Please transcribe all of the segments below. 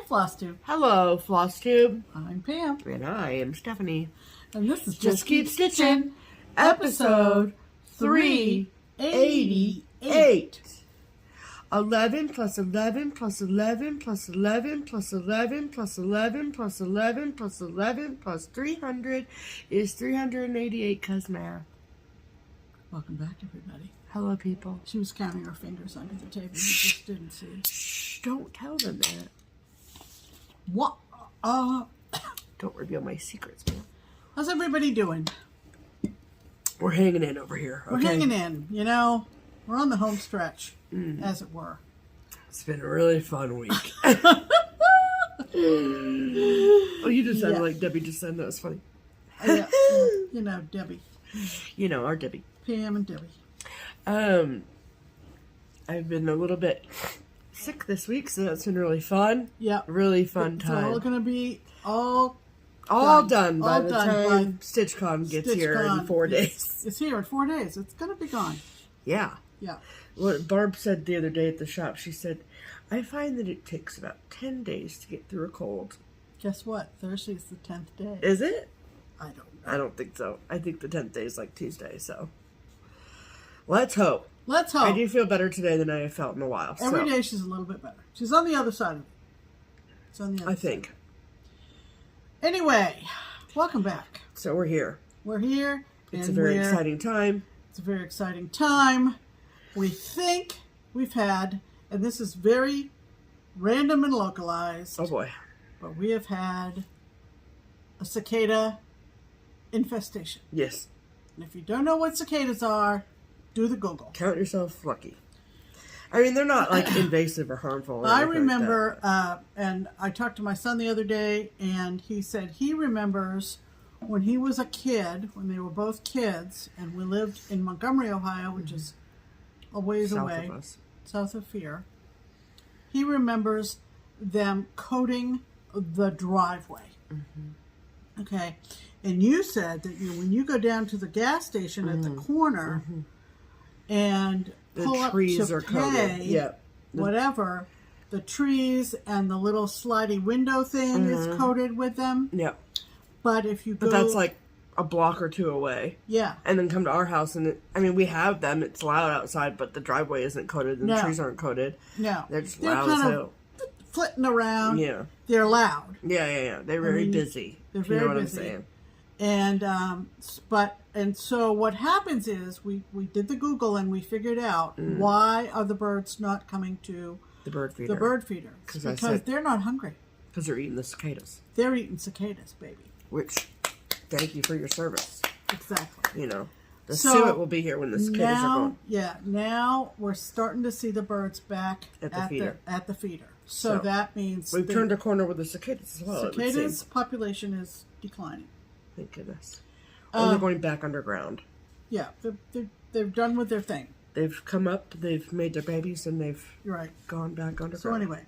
FlossTube. Hello, FlossTube. I'm Pam. And I am Stephanie. And this is Just Keep Stitching, episode 388. 11 plus 11 plus 11 plus 11 plus 11 plus 11 plus 11 plus 11 plus 300 is 388, cuz math. Welcome back, everybody. Hello, people. She was counting her fingers under the table. You just didn't see. Shh, don't tell them that. What? Don't reveal my secrets, man. How's everybody doing? We're hanging in over here, okay? We're hanging in. You know, we're on the home stretch, as it were. It's been a really fun week. Oh, you just sounded like Debbie just said. That was funny. Yeah, you know, Debbie. You know, our Debbie. Pam and Debbie. I've been a little bit sick this week, so that's been really fun. Yeah. Really fun It's time. all going to be all done by the time StitchCon gets here in 4 days. It's here in 4 days. It's going to be gone. Yeah. Yeah. What Barb said the other day at the shop, she said, I find that it takes about 10 days to get through a cold. Guess what? Thursday's the 10th day. Is it? I don't know. I don't think so. I think the 10th day is like Tuesday, so. Let's hope. Let's hope. I do feel better today than I have felt in a while. Every day she's a little bit better. She's on the other side of it. It's on the other I side. think. Anyway, welcome back. So we're here. We're here. It's a very exciting time. It's a very exciting time. We think we've had, and this is very random and localized. Oh boy. But we have had a cicada infestation. Yes. And if you don't know what cicadas are, do the Google. Count yourself lucky. I mean, they're not like invasive or harmful. Or I anything remember, like and I talked to my son the other day, and he said he remembers when he was a kid, when they were both kids, and we lived in Montgomery, Ohio, which is a ways South away, of us. south of here. He remembers them coating the driveway. Mm-hmm. Okay. And you said that when you go down to the gas station at the corner and pull the up trees to are pay, coated. Yep. whatever, the trees and the little slidey window thing is coated with them. Yep. But if you go... But that's like a block or two away. Yeah. And then come to our house and, we have them. It's loud outside, but the driveway isn't coated and the trees aren't coated. No. They're just loud as hell. Flitting around. Yeah. They're loud. Yeah. They're very busy. They're very you know what busy. I'm saying. And so what happens is we did the Google and we figured out why are the birds not coming to the bird feeder. Because they're not hungry. Because they're eating the cicadas. They're eating cicadas, baby. Which, thank you for your service. Exactly. You know, the suet will be here when the cicadas are gone. Yeah, now we're starting to see the birds back at the feeder. So that means we've turned a corner with the cicadas as well. Cicadas population is declining. Thank goodness. Or they're going back underground. Yeah, they're done with their thing. They've come up, they've made their babies, and they've gone back underground. So anyway.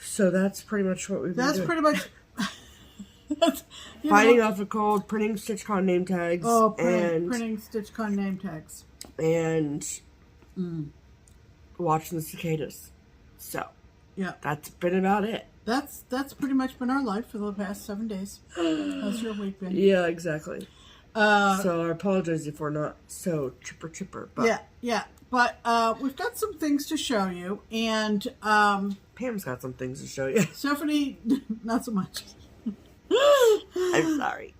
So that's pretty much what we've been doing. That's pretty much... Fighting off a cold, printing StitchCon name tags. Oh, printing StitchCon name tags. And watching the cicadas. So, yeah, that's been about it. That's pretty much been our life for the past 7 days. How's your week been? Yeah, exactly. So I apologize if we're not so chipper. But yeah. But we've got some things to show you, and Pam's got some things to show you. Stephanie, not so much. I'm sorry.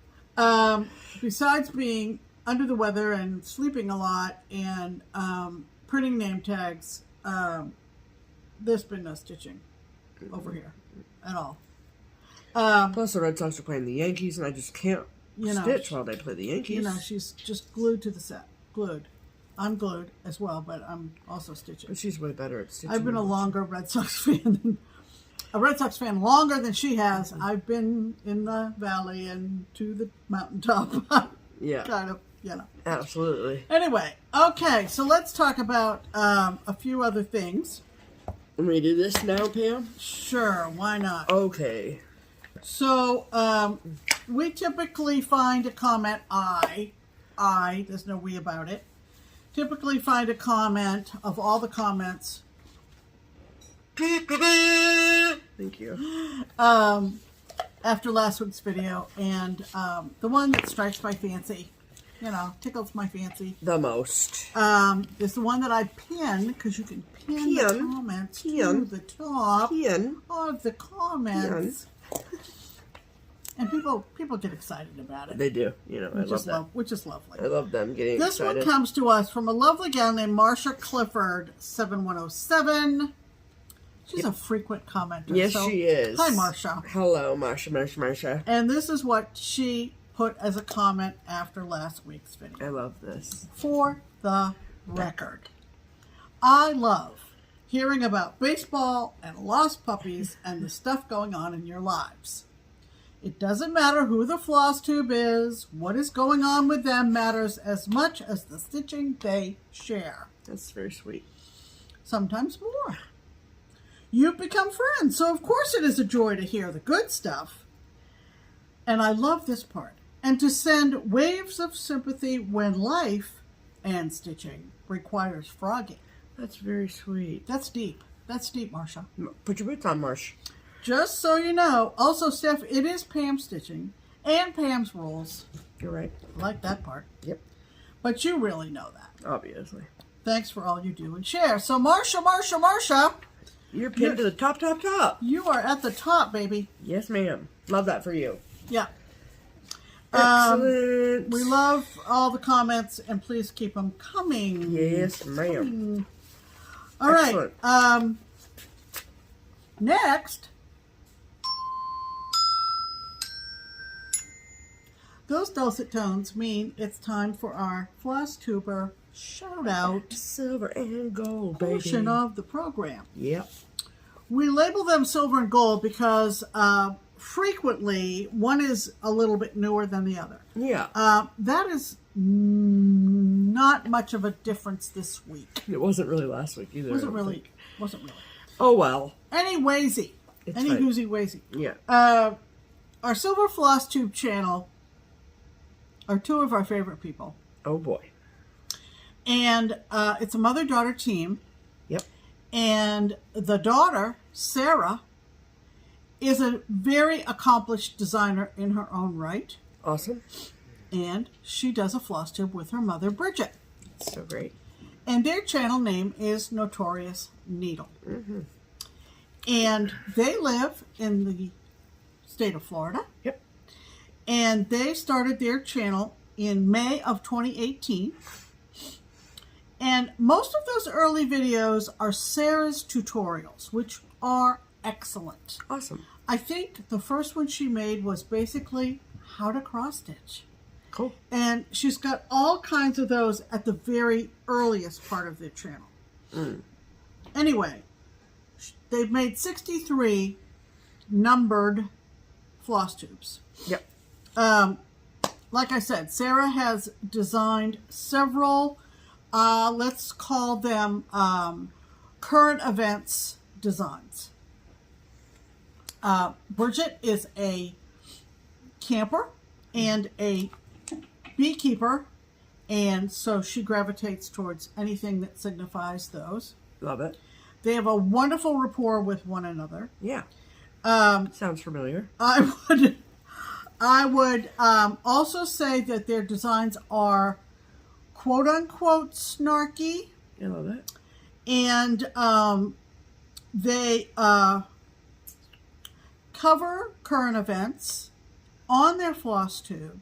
Besides being under the weather and sleeping a lot and printing name tags, there's been no stitching over here at all. Plus the Red Sox are playing the Yankees, and I just can't stitch while they play the Yankees. You know, she's just glued to the set. Glued. I'm glued as well, but I'm also stitching. But she's way better at stitching. I've been a longer Red Sox fan longer than she has. I've been in the valley and to the mountaintop. Yeah. Kind of, you know. Absolutely. Anyway, okay, so let's talk about a few other things. Let me do this now, Pam? Sure, why not? Okay. So, we typically find a comment, there's no we about it, typically find a comment of all the comments Thank you. After last week's video, and the one that strikes my fancy, tickles my fancy. The most. Is the one that I pin, because you can pin the comments to the top of the comments. And people get excited about it. They do. I love that. Which is lovely. I love them getting this excited. This one comes to us from a lovely gal named Marsha Clifford, 7107. She's a frequent commenter. Yes, she is. Hi, Marsha. Hello, Marsha. And this is what she put as a comment after last week's video. I love this. For the record, I love hearing about baseball and lost puppies and the stuff going on in your lives. It doesn't matter who the FlossTube is, what is going on with them matters as much as the stitching they share. That's very sweet. Sometimes more. You've become friends, so of course it is a joy to hear the good stuff. And I love this part. And to send waves of sympathy when life and stitching requires frogging. That's very sweet. That's deep. That's deep, Marsha. Put your boots on, Marsh. Just so you know, also, Steph, it is Pam's stitching and Pam's rules. You're right. I like that part. Yep. But you really know that. Obviously. Thanks for all you do and share. So, Marsha. You're pinned to the top. You are at the top, baby. Yes, ma'am. Love that for you. Yeah. Excellent. We love all the comments, and please keep them coming. Yes, ma'am. All right. Next, those dulcet tones mean it's time for our FlossTuber shout-out Silver and gold, baby. portion of the program. Yep. We label them silver and gold because frequently one is a little bit newer than the other. Yeah. That is not much of a difference this week. It wasn't really last week either. Wasn't really. Oh, well. Any waysy. It's Any fine. whoozy waysy. Yeah. Our Silver FlossTube channel are two of our favorite people. Oh, boy. And it's a mother-daughter team. Yep. And the daughter, Sarah, is a very accomplished designer in her own right. Awesome. And she does a FlossTube with her mother, Bridget. So great. And their channel name is Notorious Needle. Mm-hmm. And they live in the state of Florida. Yep. And they started their channel in May of 2018. And most of those early videos are Sarah's tutorials, which are excellent. Awesome. I think the first one she made was basically how to cross stitch. Cool. And she's got all kinds of those at the very earliest part of their channel. Anyway, they've made 63 numbered floss tubes. Yep. Like I said, Sarah has designed several, let's call them current events designs. Bridget is a camper and a beekeeper, and so she gravitates towards anything that signifies those. Love it. They have a wonderful rapport with one another. Yeah. Sounds familiar. I would also say that their designs are quote unquote snarky. I love it. And they cover current events on their floss tube,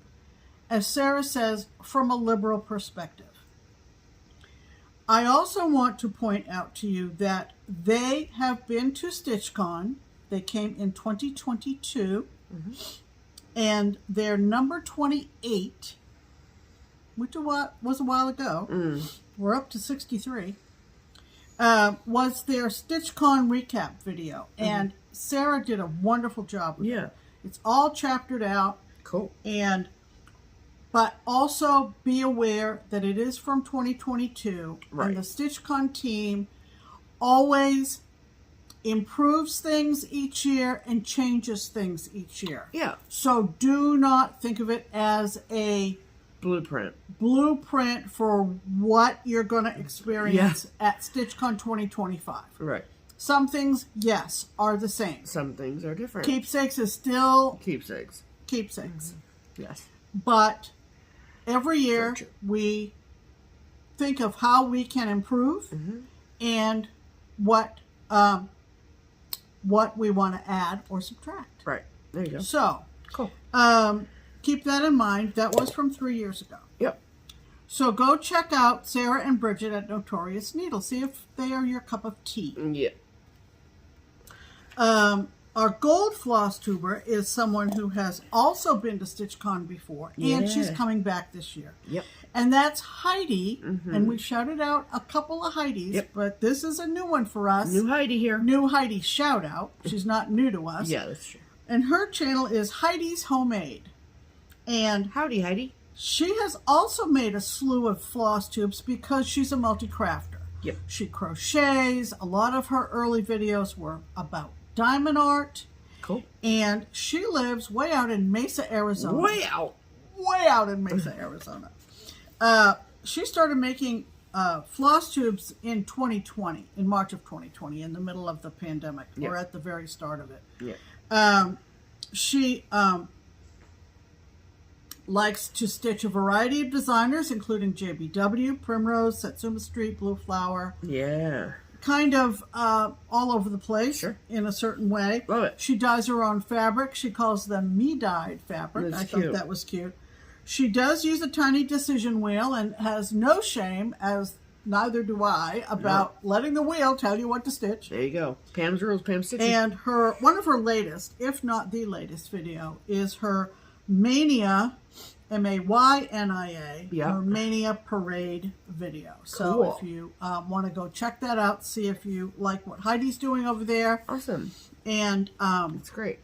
as Sarah says, from a liberal perspective. I also want to point out to you that they have been to StitchCon. They came in 2022, and their number 28, which was a while ago, we're up to 63, was their StitchCon recap video. And Sarah did a wonderful job with it. It's all chaptered out. Cool. But also be aware that it is from 2022. Right. And the StitchCon team always improves things each year and changes things each year. Yeah. So do not think of it as a blueprint for what you're going to experience at StitchCon 2025. Right. Some things, yes, are the same. Some things are different. Keepsakes is still Keepsakes. keepsakes. Yes. But every year we think of how we can improve and what we want to add or subtract. Right. There you go. So, Cool. keep that in mind. That was from 3 years ago. Yep. So go check out Sarah and Bridget at Notorious Needle. See if they are your cup of tea. Yep. Our gold FlossTuber is someone who has also been to StitchCon before, and she's coming back this year. Yep. And that's Heidi, and we shouted out a couple of Heidis, but this is a new one for us. New Heidi here. New Heidi shout out. She's not new to us. Yeah, that's true. And her channel is Heidi's Homemade. And Howdy, Heidi. she has also made a slew of floss tubes because she's a multi-crafter. Yep. She crochets. A lot of her early videos were about diamond art. Cool. And she lives way out in Mesa, Arizona. Way out. Way out in Mesa, Arizona. She started making floss tubes in 2020, in March of 2020, in the middle of the pandemic, or at the very start of it. Yeah. She likes to stitch a variety of designers, including JBW, Primrose, Satsuma Street, Blue Flower. Yeah. Kind of all over the place in a certain way. Love it. She dyes her own fabric. She calls them me-dyed fabric. That's thought that was cute. She does use a tiny decision wheel and has no shame, as neither do I, about letting the wheel tell you what to stitch. There you go. Pam's Rules, Pam's Stitching. And one of her latest, if not the latest video, is her Mania, Maynia, her Mania Parade video. So if you want to go check that out, see if you like what Heidi's doing over there. Awesome. And it's great.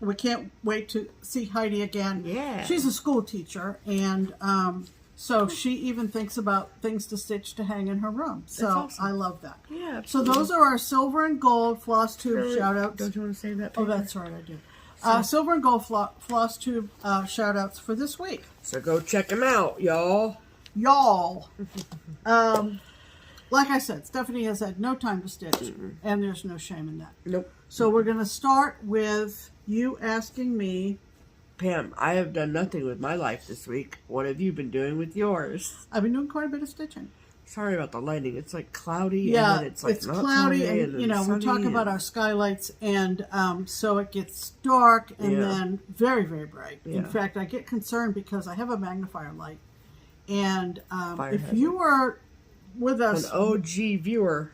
We can't wait to see Heidi again. Yeah. She's a school teacher, and so she even thinks about things to stitch to hang in her room. So awesome. I love that. Yeah, absolutely. So those are our silver and gold FlossTube shout-outs. Don't you want to say that? Oh, that's right, I do. Silver and gold FlossTube shout-outs for this week. So go check them out, y'all. Y'all. Like I said, Stephanie has had no time to stitch, and there's no shame in that. Nope. So we're going to start with you asking me, Pam, I have done nothing with my life this week. What have you been doing with yours? I've been doing quite a bit of stitching. Sorry about the lighting. It's like cloudy. Yeah, and then it's like not cloudy, sunny, and you know we talk about our skylights, and so it gets dark and then very, very bright. Yeah. In fact, I get concerned because I have a magnifier light, and if hazard. you are with us, an OG viewer,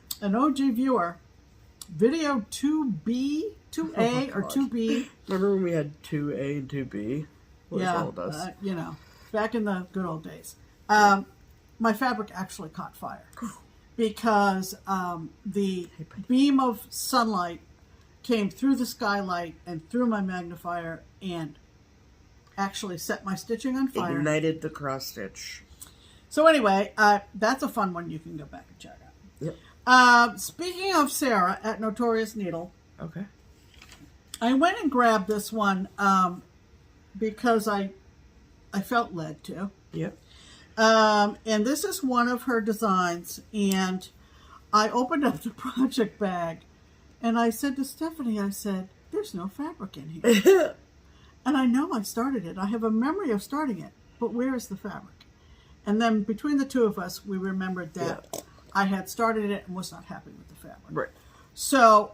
video 2B, 2A, or 2B. Remember when we had 2A and 2B? You know, back in the good old days. My fabric actually caught fire because the beam of sunlight came through the skylight and through my magnifier and actually set my stitching on fire. Ignited the cross stitch. So anyway, that's a fun one you can go back and check out. Yep. Speaking of Sarah at Notorious Needle, okay, I went and grabbed this one because I felt led to. Yep. And this is one of her designs, and I opened up the project bag, and I said to Stephanie, I said, there's no fabric in here. And I know I started it. I have a memory of starting it, but where is the fabric? And then between the two of us, we remembered that I had started it and was not happy with the fabric. Right. So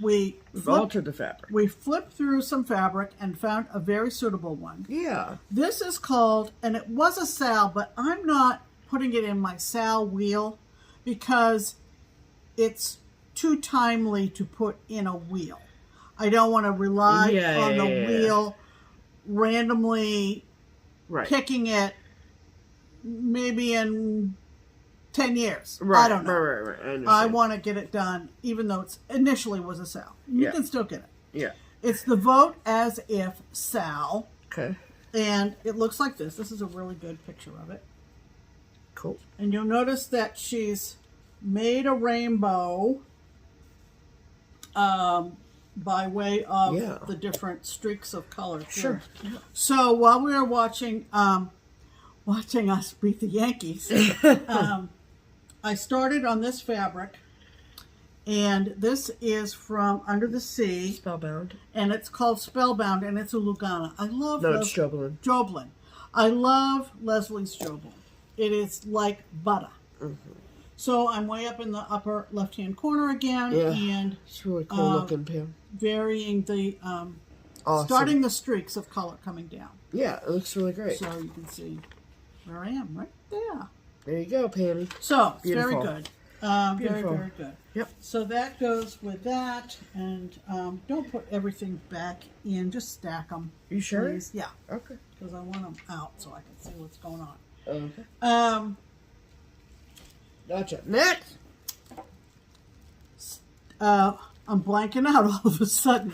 we've altered the fabric. We flipped through some fabric and found a very suitable one. Yeah. This is called, and it was a sal, but I'm not putting it in my sal wheel because it's too timely to put in a wheel. I don't want to rely on the wheel randomly picking it maybe in 10 years. Right, I don't know. Right. I want to get it done, even though it's initially was a sal. You can still get it. Yeah. It's the Vote As If sal. Okay. And it looks like this. This is a really good picture of it. Cool. And you'll notice that she's made a rainbow by way of the different streaks of color. Sure. So while we were watching us beat the Yankees, I started on this fabric, And this is from Under the Sea. Spellbound. And it's called Spellbound, and it's a Lugana. I love No, it's Joblin. Joblin. I love Leslie's Joblin. It is like butter. Mm-hmm. So I'm way up in the upper left-hand corner again. Yeah, And it's really cool looking, Pam. varying the, Awesome. starting the streaks of color coming down. Yeah, it looks really great. So you can see where I am, right there. There you go, Pammy. So, it's very Beautiful. good. Very, very good. Yep. So that goes with that, and don't put everything back in. Just stack them. You sure? Please. Yeah. Okay. Because I want them out so I can see what's going on. Okay. Gotcha. Next. I'm blanking out all of a sudden.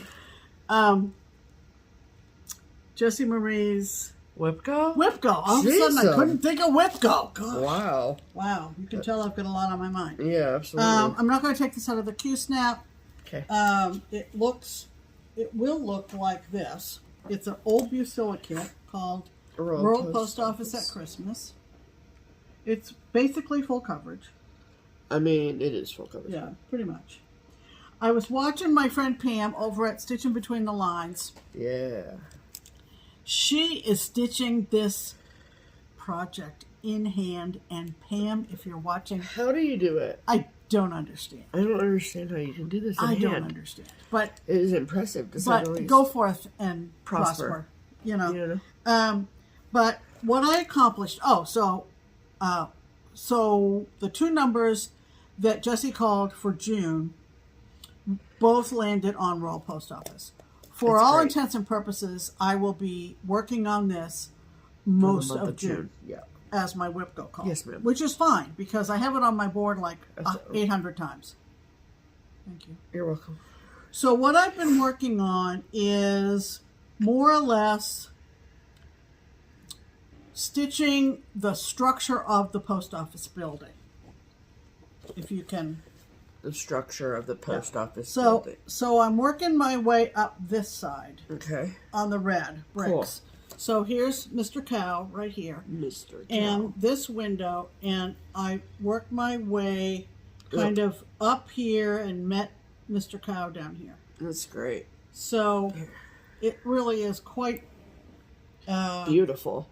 Jessie Marie's WIPGO? WIPGO. All of a sudden, I couldn't think of WIPGO. God. Wow. Wow. You can tell I've got a lot on my mind. Yeah, absolutely. I'm not going to take this out of the Q-snap. Okay. It will look like this. It's an old Bucilla kit called Rural Post Office at Christmas. It's basically full coverage. I mean, it is full coverage. Yeah, pretty much. I was watching my friend Pam over at Stitching Between the Lines. Yeah. She is stitching this project in hand, and Pam, if you're watching, How do you do it? I don't understand. I don't understand how you can do this in hand. don't understand. But It is impressive to say the least. go forth and Prosper. You know. You know? But what I accomplished. So the two numbers that Jessie called for June both landed on Rural Post Office. For That's all great. intents and purposes, I will be working on this most month of of June. June. Yeah. As my WIPGO call. Yes, ma'am. Which is fine, because I have it on my board like 800 times. Thank you. You're welcome. So what I've been working on is more or less stitching the structure of the post office building. If you can. The structure of the post office So, building. so I'm working my way up this side Okay. on the red bricks. Cool. So here's Mr. Cow right here. Mr. And this window, and I worked my way kind of up here and met Mr. Cow down here. That's great. So it really is quite Beautiful.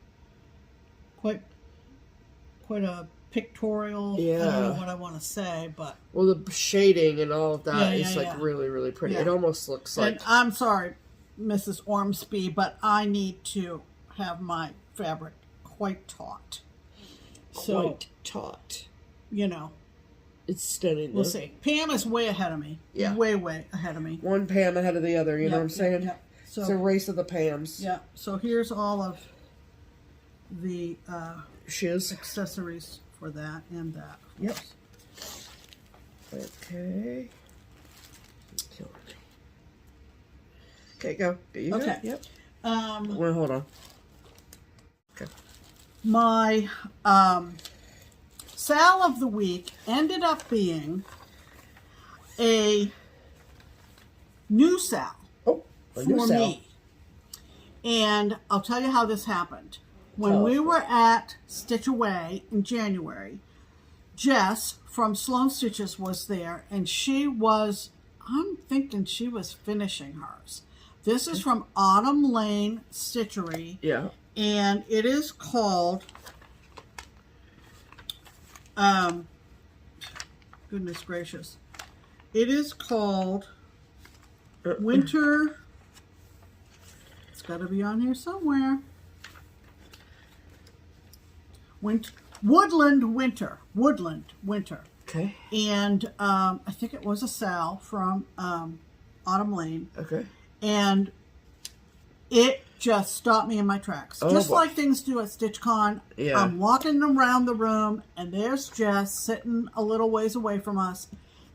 quite a pictorial. I don't know what I want to say, but Well, the shading and all of that is Yeah, like yeah. really, really pretty. Yeah. It almost looks like and I'm sorry, Mrs. Ormsby, but I need to have my fabric quite taut. So, quite taut. you know, It's stunning. we'll though. see. Pam is way ahead of me. Yeah. Way ahead of me. One Pam ahead of the other. You know what I'm saying? Yeah. So, It's a race of the Pams. yeah. So here's all of the Shiz. accessories for that and that. Of Yep. course. Okay. Killing me. Okay, go. You got Okay. it? Yep. Well, hold on. Okay. my sal of the week ended up being a new sal Oh, a new for sal. me. And I'll tell you how this happened. When Tell we us. were at Stitch Away in January, Jess from Sloan Stitches was there, and I'm thinking she was finishing hers. This is from Autumn Lane Stitchery, Yeah. and it is called, goodness gracious, it is called Winter, it's got to be on here somewhere, Woodland Winter. Okay. And I think it was a sal from Autumn Lane. Okay. And it just stopped me in my tracks. Oh, just boy. like things do at StitchCon. Yeah. I'm walking around the room, and there's Jess sitting a little ways away from us.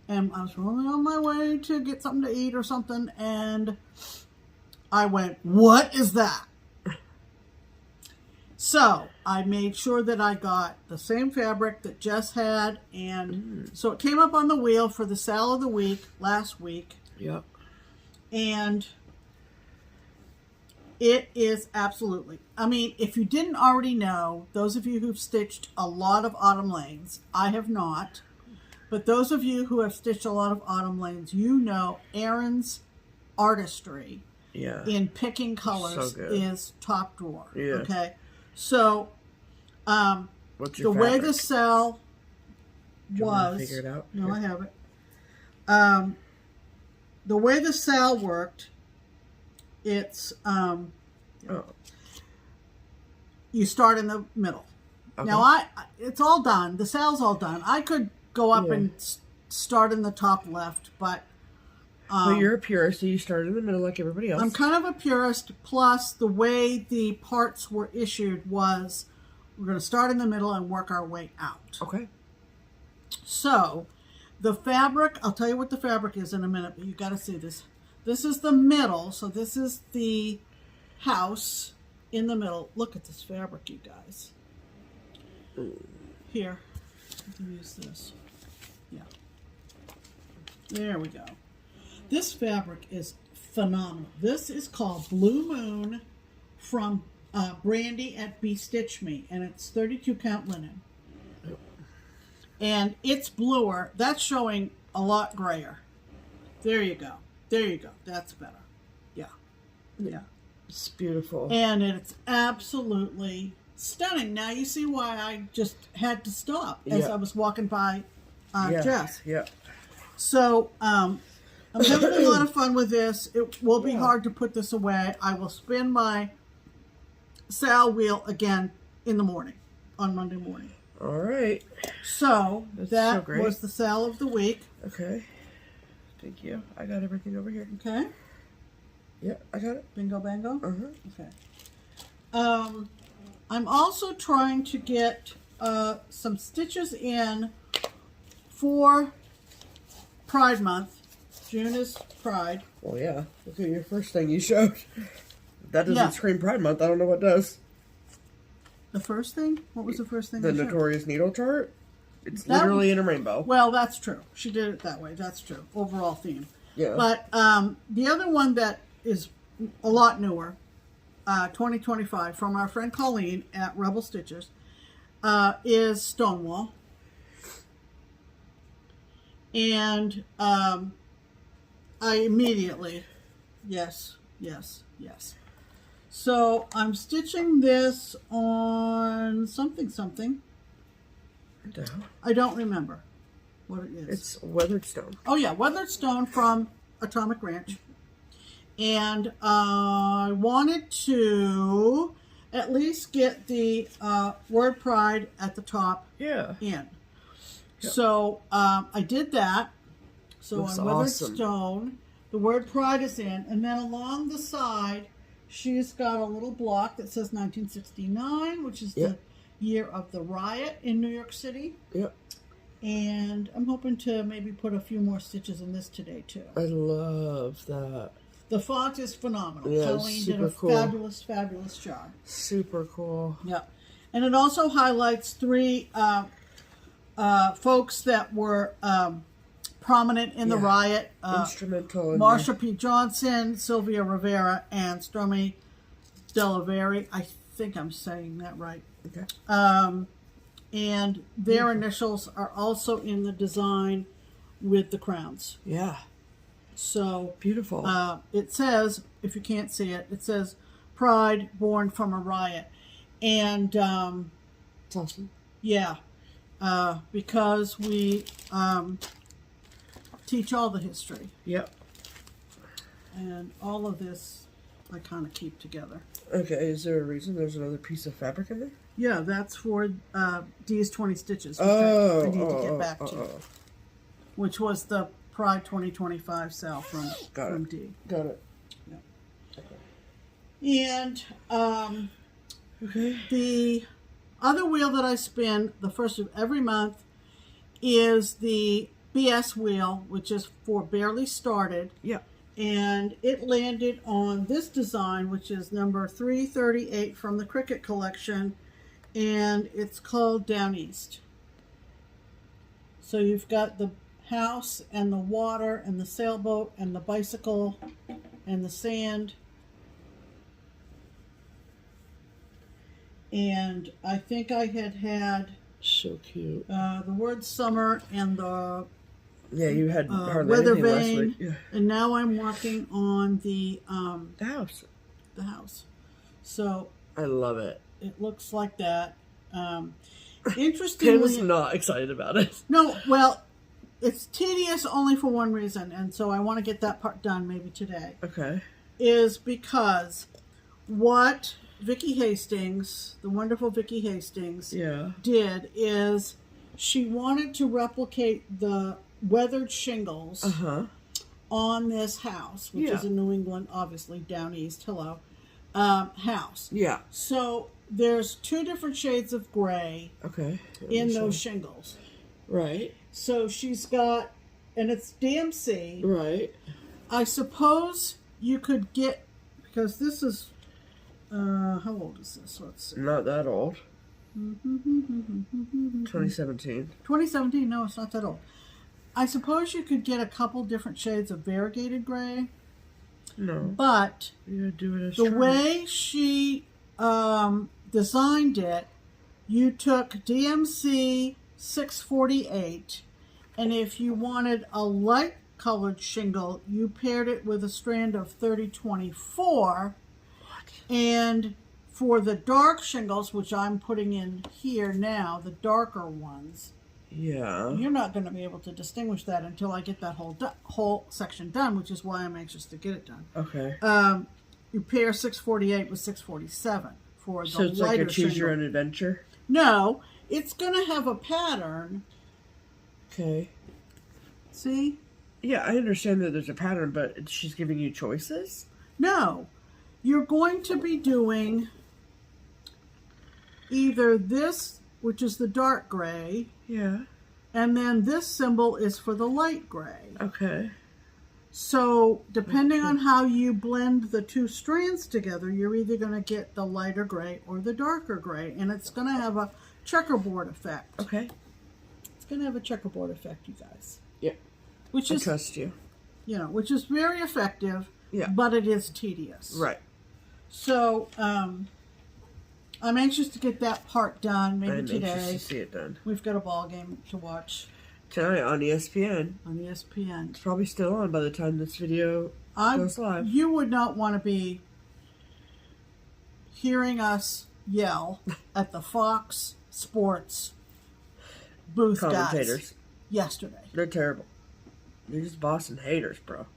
And I was really on my way to get something to eat or something, and I went, "What is that?" So I made sure that I got the same fabric that Jess had, and so it came up on the wheel for the sal of the week last week. Yep. And it is absolutely, I mean, if you didn't already know, those of you who've stitched a lot of Autumn Lanes, I have not, But those of you who have stitched a lot of autumn lanes, you know Erin's artistry in picking colors is top drawer. Yeah. Okay. So what's your the way the cell was, figure it out? No, I have it. The way the cell worked, it's you start in the middle. Okay. Now it's all done. The cell's all done. I could go up and start in the top left, but you're a purist, so you start in the middle like everybody else. I'm kind of a purist. Plus, the way the parts were issued was we're going to start in the middle and work our way out. Okay. So, the fabric, I'll tell you what the fabric is in a minute, but you got to see this. This is the middle, so this is the house in the middle. Look at this fabric, you guys. Here, you can use this. Yeah. There we go. This fabric is phenomenal. This is called Blue Moon from Brandy at Stitch Me, and it's 32 count linen. And it's bluer. That's showing a lot grayer. There you go. There you go. That's better. Yeah. Yeah. It's beautiful. And it's absolutely stunning. Now you see why I just had to stop as I was walking by Jess. Yeah. So, I'm having a lot of fun with this. It will be hard to put this away. I will spin my Sal wheel again in the morning, on Monday morning. All right. So, that was the Sal of the week. Okay. Thank you. I got everything over here. Okay. Yeah, I got it. Bingo bango? Uh-huh. Okay. I'm also trying to get some stitches in for Pride Month. June is Pride. Well, yeah. Look at your first thing you showed. That doesn't scream Pride Month. I don't know what does. The first thing? What was the first thing? The Notorious Needle chart. It's literally in a rainbow. Well, that's true. She did it that way. That's true. Overall theme. Yeah. But the other one that is a lot newer, 2025, from our friend Colleen at Rebel Stitchers, is Stonewall. And I immediately, yes. So I'm stitching this on something. I don't remember what it is. It's Weathered Stone. Oh yeah, Weathered Stone from Atomic Ranch. And I wanted to at least get the word Pride at the top in. Yep. So I did that. So on Weathered Stone, the word Pride is in. And then along the side, she's got a little block that says 1969, which is the year of the riot in New York City. Yep. And I'm hoping to maybe put a few more stitches in this today, too. I love that. The font is phenomenal. Yeah, Colleen did a fabulous, fabulous job. Super cool. Yeah. And it also highlights 3 folks that were prominent in the riot. Instrumental. Marsha P. Johnson, Sylvia Rivera, and Stormy Delaveri. I think I'm saying that right. Okay. And their initials are also in the design with the crowns. Yeah. So beautiful. It says, if you can't see it, it says Pride born from a riot. And it's awesome. Yeah. Because we teach all the history. Yep. And all of this I kind of keep together. Okay, is there a reason there's another piece of fabric in there? Yeah, that's for D's 20 Stitches, which I need to get back to. Which was the Pride 2025 sale from D. Got it. Yeah. Okay. And the other wheel that I spin the first of every month is the BS wheel, which is for Barely Started. Yeah. And it landed on this design, which is number 338 from the Cricket collection, and it's called Down East. So you've got the house and the water and the sailboat and the bicycle and the sand. And I think I had So cute. The word summer and the Yeah, you had hardly weather anything last vane, week. Yeah. and now I'm working on the house. The house. So I love it. it looks like that. Pam Interestingly, is not excited about it. no. Well, it's tedious only for one reason, and so I want to get that part done maybe today. Okay. Is because what Vicki Hastings, the wonderful Vicki Hastings, did is she wanted to replicate the weathered shingles on this house, which is in New England, obviously down east. Hello, house. Yeah. So there's 2 different shades of gray. Okay. In those shingles. Right. So she's got, and it's DMC. Right. I suppose you could get, because this is, how old is this? Let's see. Not that old. 2017. 2017, no, it's not that old. I suppose you could get a couple different shades of variegated gray. No. But you do it as the way she designed it, you took DMC 648, and if you wanted a light colored shingle, you paired it with a strand of 3024. And for the dark shingles, which I'm putting in here now, the darker ones, you're not going to be able to distinguish that until I get that whole section done, which is why I'm anxious to get it done. Okay. You pair 648 with 647 for the lighter. So it's like a choose your own adventure? No, it's going to have a pattern. Okay. See? Yeah, I understand that there's a pattern, but she's giving you choices? No. You're going to be doing either this, which is the dark gray. Yeah. And then this symbol is for the light gray. Okay. So, depending on how you blend the 2 strands together, you're either going to get the lighter gray or the darker gray. And it's going to have a checkerboard effect. Okay. It's going to have a checkerboard effect, you guys. Yeah. I trust you. You know, which is very effective, but it is tedious. Right. So, I'm anxious to get that part done, maybe today. I'm anxious to see it done. We've got a ball game to watch. Tonight on ESPN. On ESPN. It's probably still on by the time this video goes live. You would not want to be hearing us yell at the Fox Sports booth commentators yesterday. They're terrible. They're just Boston haters, bro.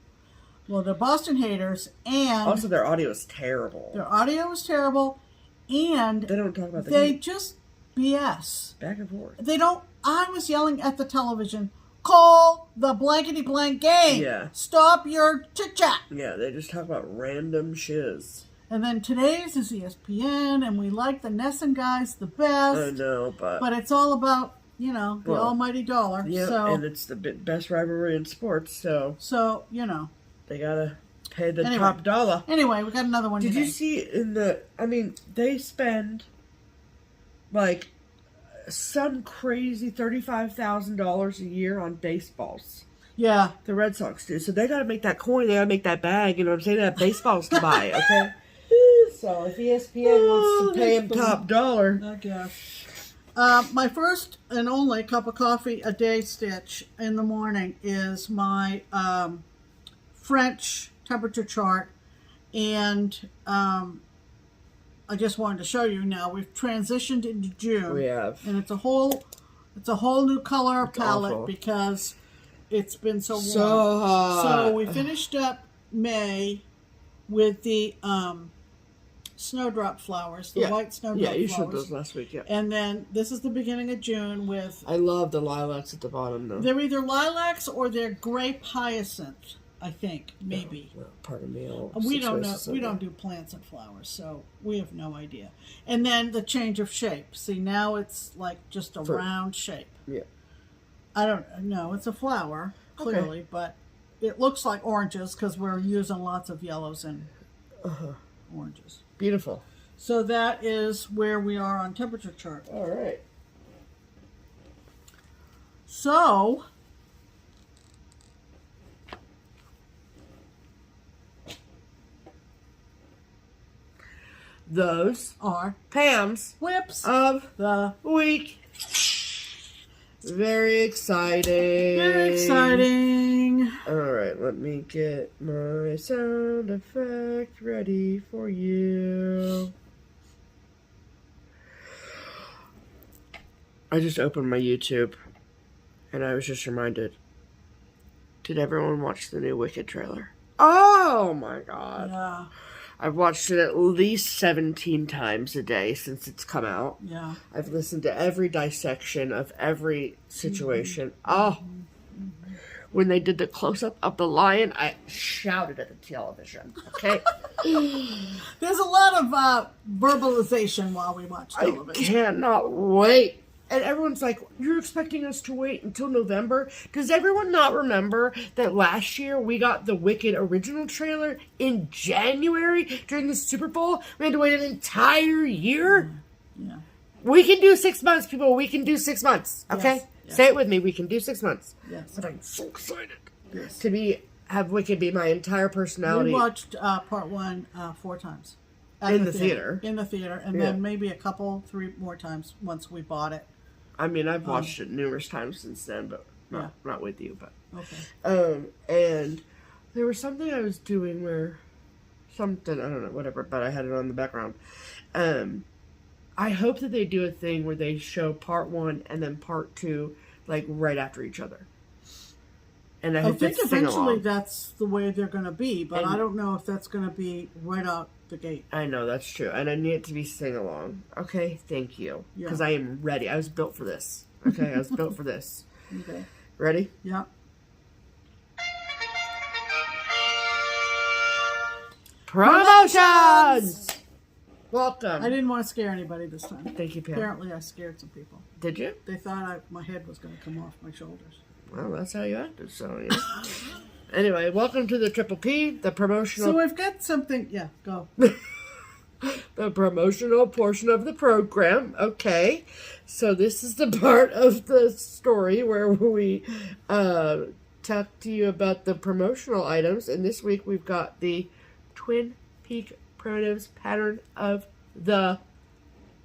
Well, they're Boston haters, and also their audio is terrible. Their audio is terrible, and they don't talk about they just BS. Back and forth. They don't. I was yelling at the television, call the blankety blank game. Yeah. Stop your chit chat. Yeah, they just talk about random shiz. And then today's is ESPN, and we like the Nesson guys the best. I know, but it's all about, you know, the almighty dollar. Yeah, so, and it's the best rivalry in sports, so you know. They gotta pay the top dollar. Anyway, we got another one today. Did you see they spend like some crazy $35,000 a year on baseballs. Yeah. The Red Sox do. So they gotta make that coin, they gotta make that bag, you know what I'm saying? They have baseballs to buy, okay? So if ESPN wants to pay him top dollar. I guess. My first and only cup of coffee a day stitch in the morning is my French temperature chart, and I just wanted to show you now we've transitioned into June. We have, and it's a whole new color palette because it's been so warm. So hot. So we finished up May with the snowdrop flowers, the white snowdrop flowers. Yeah, you showed those last week. Yeah, and then this is the beginning of June with. I love the lilacs at the bottom though. They're either lilacs or they're grape hyacinth. I think maybe. Well, pardon me. We don't know. We don't do plants and flowers, so we have no idea. And then the change of shape. See, now it's like just a round shape. Yeah. I don't know. It's a flower, clearly, but it looks like oranges because we're using lots of yellows and oranges. Beautiful. So that is where we are on temperature chart. All right. So. Those are Pam's whips of the week. Very exciting. Very exciting. Alright, let me get my sound effect ready for you. I just opened my YouTube and I was just reminded. Did everyone watch the new Wicked trailer? Oh my god. Yeah. I've watched it at least 17 times a day since it's come out. Yeah. I've listened to every dissection of every situation. Oh, when they did the close-up of the lion, I shouted at the television. Okay? There's a lot of verbalization while we watch television. I cannot wait. And everyone's like, you're expecting us to wait until November? Does everyone not remember that last year we got the Wicked original trailer in January during the Super Bowl? We had to wait an entire year? Yeah. We can do 6 months, people. We can do 6 months. Okay? Yes. Say it with me. We can do 6 months. Yes. But I'm so excited Yes. to have Wicked be my entire personality. We watched part 1 4 times. In the theater. In the theater. And Yeah. then maybe a couple, 3 more times once we bought it. I mean, I've watched it numerous times since then, but not with you. But Okay. and there was something I was doing where something, I don't know, whatever, but I had it on the background. I hope that they do a thing where they show part 1 and then part 2 like right after each other. And I think eventually that's the way they're going to be, but And- I don't know if that's going to be right out the gate. I know, that's true. And I need it to be sing-along. Okay, thank you. Yeah. Because I am ready. I was built for this. Okay, I was built for this. Okay. Ready? Yeah. Promotions! Welcome. I didn't want to scare anybody this time. Thank you, Pam. Apparently I scared some people. Did you? They thought my head was going to come off my shoulders. Well, that's how you acted, so yeah. Anyway, welcome to the Triple P, the promotional... So we've got something... Yeah, go. the promotional portion of the program. Okay. So this is the part of the story where we talk to you about the promotional items. And this week we've got the Twin Peak Primitives pattern of the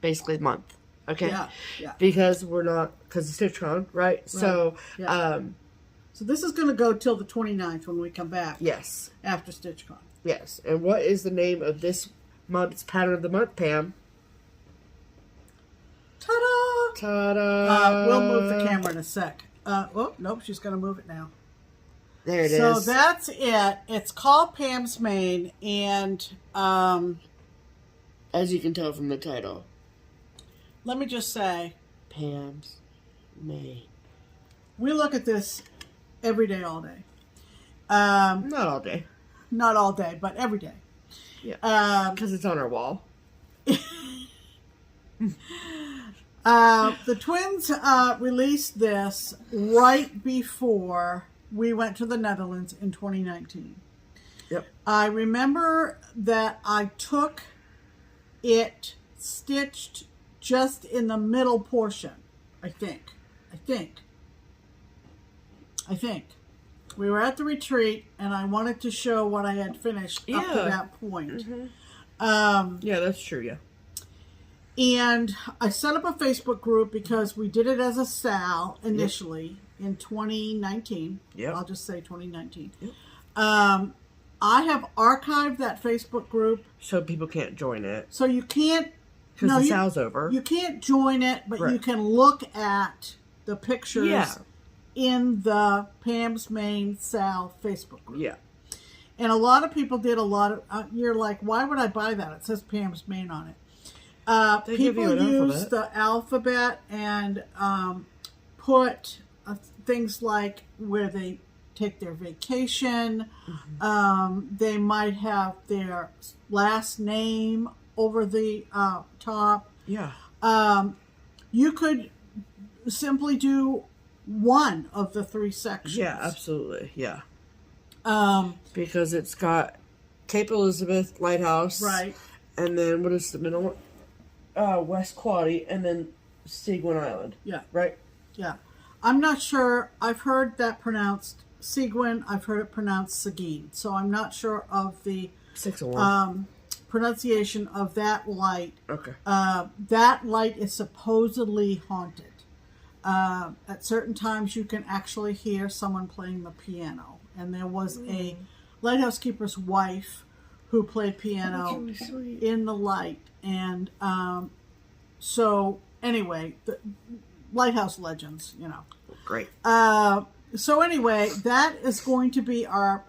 basically month. Okay. Yeah. Because because of StitchCon, right? So, yeah. So this is going to go till the 29th when we come back. Yes. After StitchCon. Yes. And what is the name of this month's pattern of the month, Pam? Ta-da! Ta-da! We'll move the camera in a sec. Oh, nope, she's going to move it now. There it is. So that's it. It's called Pam's Maine, and as you can tell from the title, let me just say, Pam's Maine. We look at this every day, all day. Not all day. Not all day, but every day. Yeah. Because it's on our wall. The twins released this right before we went to the Netherlands in 2019. Yep. I remember that I took it stitched just in the middle portion, I think. We were at the retreat, and I wanted to show what I had finished up to that point. Mm-hmm. Yeah, that's true, yeah. And I set up a Facebook group because we did it as a SAL initially in 2019. Yep. I'll just say 2019. Yep. I have archived that Facebook group. So people can't join it. So you can't... Because the SAL's over. You can't join it, but you can look at the pictures in the Pam's Maine SAL Facebook group. Yeah. And a lot of people did a lot of... you're like, why would I buy that? It says Pam's Maine on it. People use the alphabet and put things like where they take their vacation. Mm-hmm. They might have their last name over the top. Yeah. You could simply do one of the 3 sections. Yeah, absolutely. Yeah. Because it's got Cape Elizabeth Lighthouse. Right. And then what is the middle one? West Quaddy, and then Seguin Island. Yeah. Right? Yeah. I'm not sure. I've heard that pronounced Seguin. I've heard it pronounced Seguin. So I'm not sure of the 601. Pronunciation of that light. Okay. That light is supposedly haunted. at certain times you can actually hear someone playing the piano. And there was a lighthouse keeper's wife who played piano in the light. And so anyway, the lighthouse legends, you know. Great. So anyway, that is going to be our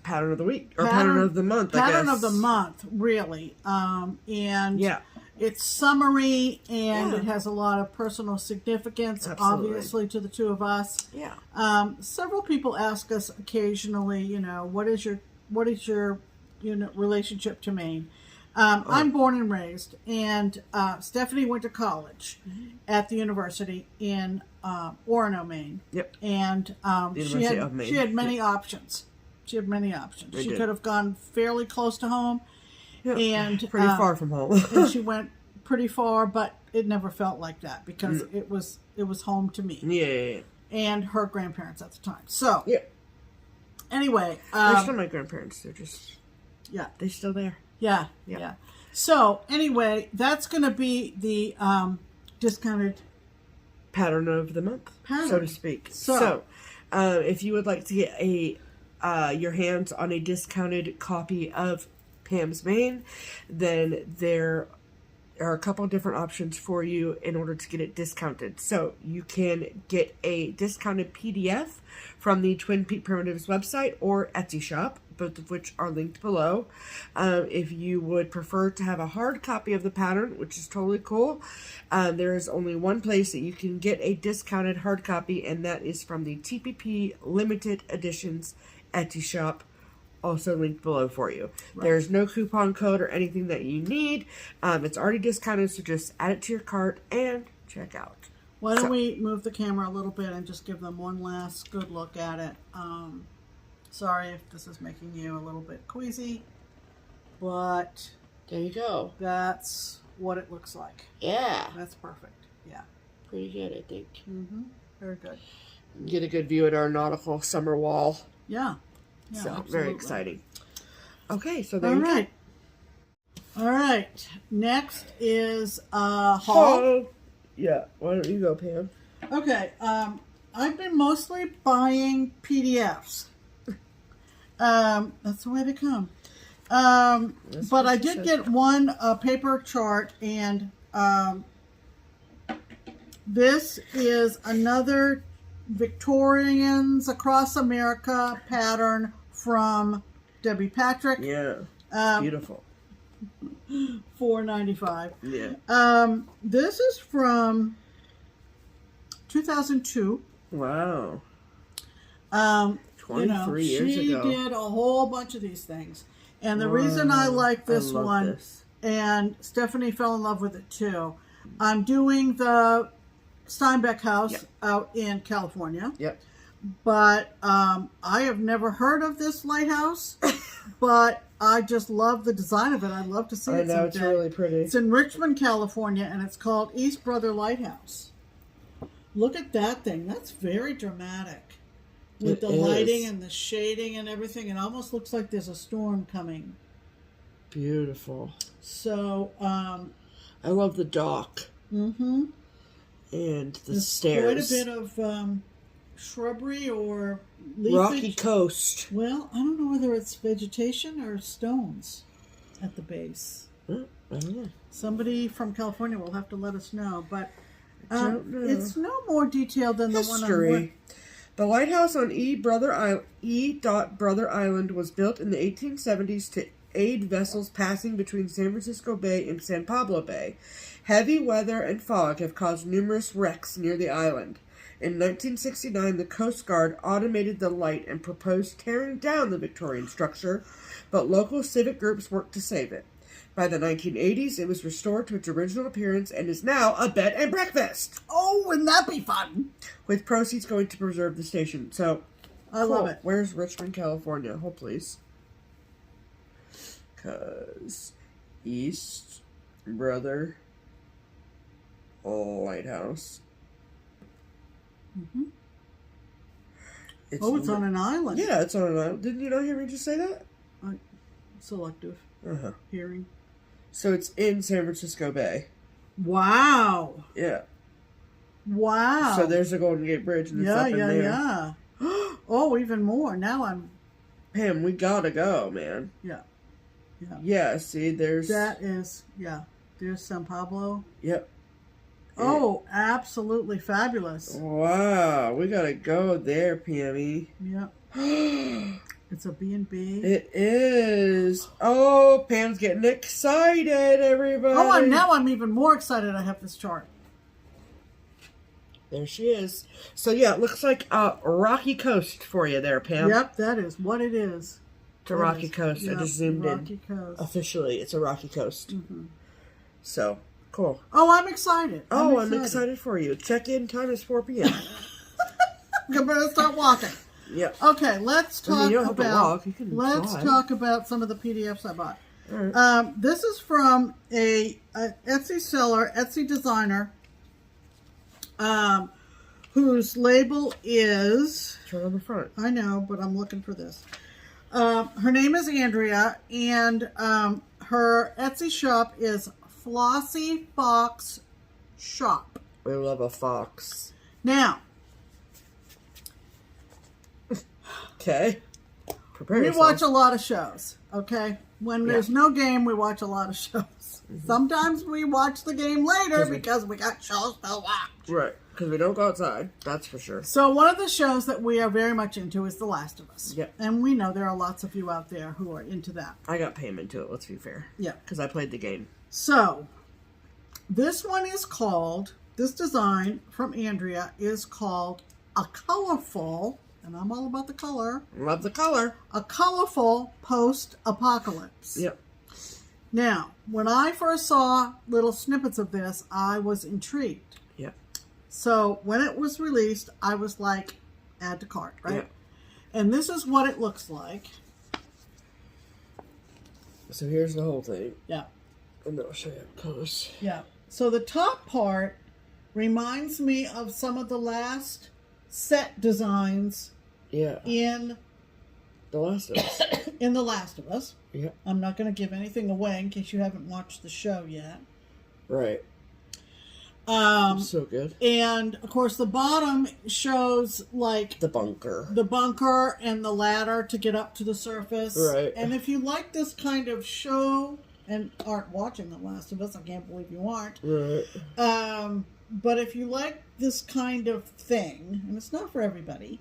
pattern of the week, or pattern of the month, I guess. Pattern of the month, really. And yeah. It's summary, and it has a lot of personal significance, obviously, to the two of us. Yeah. Several people ask us occasionally, you know, what is your relationship to Maine? I'm born and raised, and Stephanie went to college at the university in Orono, Maine. Yep. And she had many options. She had many options. She could have gone fairly close to home. And pretty far from home. And she went pretty far, but it never felt like that because it was home to me. Yeah. And her grandparents at the time. So anyway, they're still my grandparents. They're just they're still there. Yeah. So anyway, that's going to be the discounted pattern of the month, so to speak. So if you would like to get your hands on a discounted copy of Pam's Maine, then there are a couple different options for you in order to get it discounted. So you can get a discounted PDF from the Twin Peak Primitives website or Etsy shop, both of which are linked below. If you would prefer to have a hard copy of the pattern, which is totally cool, there is only one place that you can get a discounted hard copy, and that is from the TPP Limited Editions Etsy shop, also linked below for you. Right. There's no coupon code or anything that you need. It's already discounted, so just add it to your cart and check out. Why don't we move the camera a little bit and just give them one last good look at it. Sorry if this is making you a little bit queasy, but there you go. That's what it looks like. Yeah. That's perfect. Yeah. Pretty good, I think. Very good. Get a good view at our nautical summer wall. Yeah. So absolutely. Very exciting. Okay, so there you go. All right. Next is haul. Yeah. Why don't you go, Pam? Okay. I've been mostly buying PDFs. That's the way they come. But I did get one paper chart, and this is another Victorians Across America pattern from Debbie Patrick. Yeah, beautiful. $4.95. Yeah. This is from 2002. Wow. 23 years ago. She did a whole bunch of these things. And the reason I like this one, and Stephanie fell in love with it too, I'm doing the Steinbeck house out in California. Yep. But I have never heard of this lighthouse, but I just love the design of it. I'd love to see it someday. I know, it's really pretty. It's in Richmond, California, and it's called East Brother Lighthouse. Look at that thing. That's very dramatic. With the lighting and the shading and everything. It almost looks like there's a storm coming. Beautiful. So, I love the dock. Mm-hmm. And the there's stairs. Quite a bit of shrubbery or leafage. Rocky coast. Well, I don't know whether it's vegetation or stones at the base. I don't know. Somebody from California will have to let us know. But it's no more detailed than the one on The lighthouse on Brother Island was built in the 1870s to aid vessels passing between San Francisco Bay and San Pablo Bay. Heavy weather and fog have caused numerous wrecks near the island. In 1969, the Coast Guard automated the light and proposed tearing down the Victorian structure, but local civic groups worked to save it. By the 1980s, it was restored to its original appearance and is now a bed and breakfast. Oh, wouldn't that be fun? With proceeds going to preserve the station. So, I love it. Where's Richmond, California? Hold, please. Because East Brother Lighthouse. Mm-hmm. It's on an island. Yeah, it's on an island. Didn't you not hear me just say that? Selective hearing. So it's in San Francisco Bay. Wow. Yeah. Wow. So there's the Golden Gate Bridge, and it's up in there. Yeah. Oh, even more. Now I'm... Pam, we gotta go, man. Yeah. Yeah, see, there's... That is, there's San Pablo. Yep. Oh, absolutely fabulous. Wow, we gotta go there, Pammy. Yep. It's a B&B. It is. Oh, Pam's getting excited, everybody. Oh, and now I'm even more excited I have this chart. There she is. So, yeah, it looks like a rocky coast for you there, Pam. Yep, that is what it is. It's a rocky coast. Yep, I just zoomed rocky in. Coast. Officially, it's a rocky coast. So, cool. Oh, I'm excited. I'm excited for you. Check-in time is 4 p.m. You better start walking. Yep. Okay, let's talk you don't have to about. walk. You can let's fly. talk about some of the PDFs I bought. All right. This is from a Etsy seller, Etsy designer, whose label is. Turn on the front. I know, but I'm looking for this. Her name is Andrea, and her Etsy shop is Flossy Fox Shop. We love a fox. Now, Okay. Prepare we yourself. watch a lot of shows, okay? When there's no game, we watch a lot of shows. Sometimes we watch the game later because we got shows to watch. Right. Because we don't go outside. That's for sure. So one of the shows that we are very much into is The Last of Us. Yep. And we know there are lots of you out there who are into that. I got payment to it, let's be fair. Yeah. Because I played the game. So, this one is called, this design from Andrea is called A Colorful, and I'm all about the color, Love the color. A Colorful Post-Apocalypse. Yep. Now, when I first saw little snippets of this, I was intrigued. Yep. So, when it was released, I was like, add to cart, right? Yep. And this is what it looks like. So here's the whole thing. Yeah. And then I'll show you up close. Yeah. So the top part reminds me of some of the last set designs Yeah. in The Last of Us. in The Last of Us. Yep. I'm not going to give anything away in case you haven't watched the show yet. Right. So good. And of course the bottom shows like The bunker. the bunker and the ladder to get up to the surface. Right. And if you like this kind of show and aren't watching The Last of Us, I can't believe you aren't. Right. But if you like this kind of thing, and it's not for everybody,